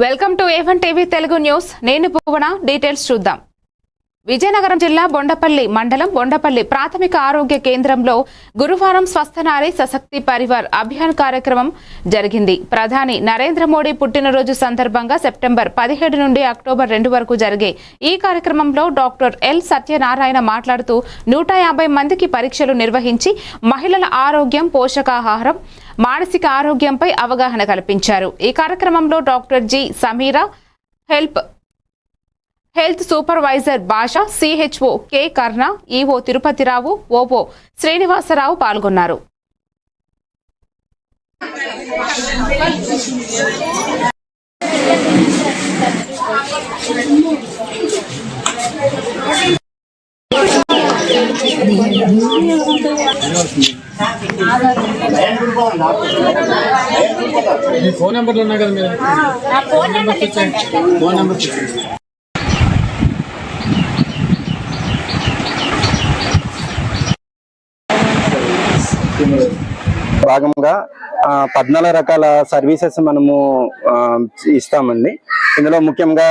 Welcome to A1 TV Telugu news. నేను భువన. Details చూద్దాం. విజయనగరం జిల్లా బొండపల్లి మండలం బొండపల్లి ప్రాథమిక ఆరోగ్య కేంద్రంలో గురువారం స్వస్థనారి సశక్తి పరివార్ అభియాన్ కార్యక్రమం జరిగింది. ప్రధాని నరేంద్ర మోడీ పుట్టినరోజు సందర్భంగా సెప్టెంబర్ 17 నుండి అక్టోబర్ 2 వరకు జరిగే ఈ కార్యక్రమంలో డాక్టర్ ఎల్ సత్యనారాయణ మాట్లాడుతూ 150 మందికి పరీక్షలు నిర్వహించి మహిళల ఆరోగ్యం, పోషకాహారం, మానసిక ఆరోగ్యంపై అవగాహన కల్పించారు. ఈ కార్యక్రమంలో doctor G Sameera, health supervisor భాష, సిహెచ్ఓ కె కర్ణ, ఈఓ తిరుపతిరావు, ఓఓ శ్రీనివాసరావు పాల్గొన్నారు. ఫోన్ నెంబర్లు ఉన్నాయి కదా మీరు ఫోన్ నెంబర్ భాగంగా 14 రకాల సర్వీసెస్ మనము ఇస్తామండి. ఇందులో ముఖ్యంగా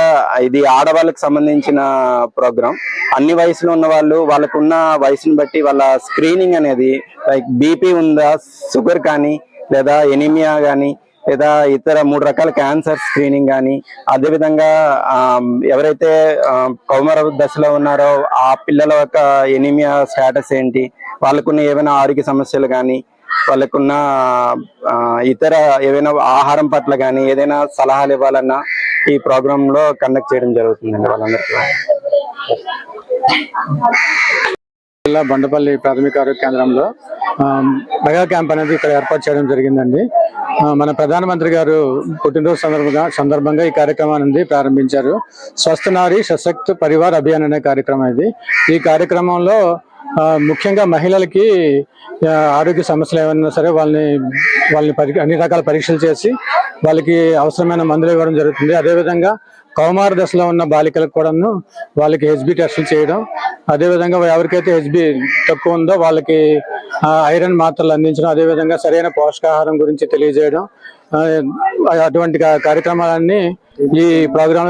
ఇది ఆడవాళ్ళకి సంబంధించిన ప్రోగ్రామ్. అన్ని వయసులో ఉన్న వాళ్ళు వాళ్ళకున్న వయసుని బట్టి వాళ్ళ స్క్రీనింగ్ అనేది లైక్ బీపీ ఉందా, షుగర్ కానీ, లేదా ఎనీమియా కానీ, లేదా ఇతర 3 రకాల క్యాన్సర్ స్క్రీనింగ్ కానీ, అదేవిధంగా ఎవరైతే కౌమార దశలో ఉన్నారో ఆ పిల్లల యొక్క ఎనీమియా స్టేటస్ ఏంటి, వాళ్ళకున్న ఏమైనా ఆరోగ్య సమస్యలు కానీ, వాళ్ళకున్న ఇతర ఏవైనా ఆహారం పట్ల కానీ ఏదైనా సలహాలు ఇవ్వాలన్నా ఈ ప్రోగ్రామ్ లో కండక్ట్ చేయడం జరుగుతుందండి వాళ్ళందరికీ. జిల్లా బండపల్లి ప్రాథమిక ఆరోగ్య కేంద్రంలో మెగా క్యాంప్ అనేది ఇక్కడ ఏర్పాటు చేయడం జరిగిందండి. మన ప్రధానమంత్రి గారు పుట్టినరోజు సందర్భంగా ఈ కార్యక్రమాన్ని ప్రారంభించారు. స్వస్థనారి సశక్తి పరివార్ అభియాన్ అనే కార్యక్రమం ఇది. ఈ కార్యక్రమంలో ముఖ్యంగా మహిళలకి ఆరోగ్య సమస్యలు ఏమైనా సరే వాళ్ళని అన్ని రకాల పరీక్షలు చేసి వాళ్ళకి అవసరమైన మందులు ఇవ్వడం జరుగుతుంది. అదేవిధంగా కౌమార దశలో ఉన్న బాలికలకు కూడాను వాళ్ళకి హెచ్బి టెస్టులు చేయడం, అదేవిధంగా ఎవరికైతే హెచ్బి తక్కువ ఉందో వాళ్ళకి ఐరన్ మాత్రలు అందించడం, అదేవిధంగా సరైన పోషకాహారం గురించి తెలియజేయడం, అటువంటి కార్యక్రమాలన్నీ ఈ ప్రోగ్రాంలో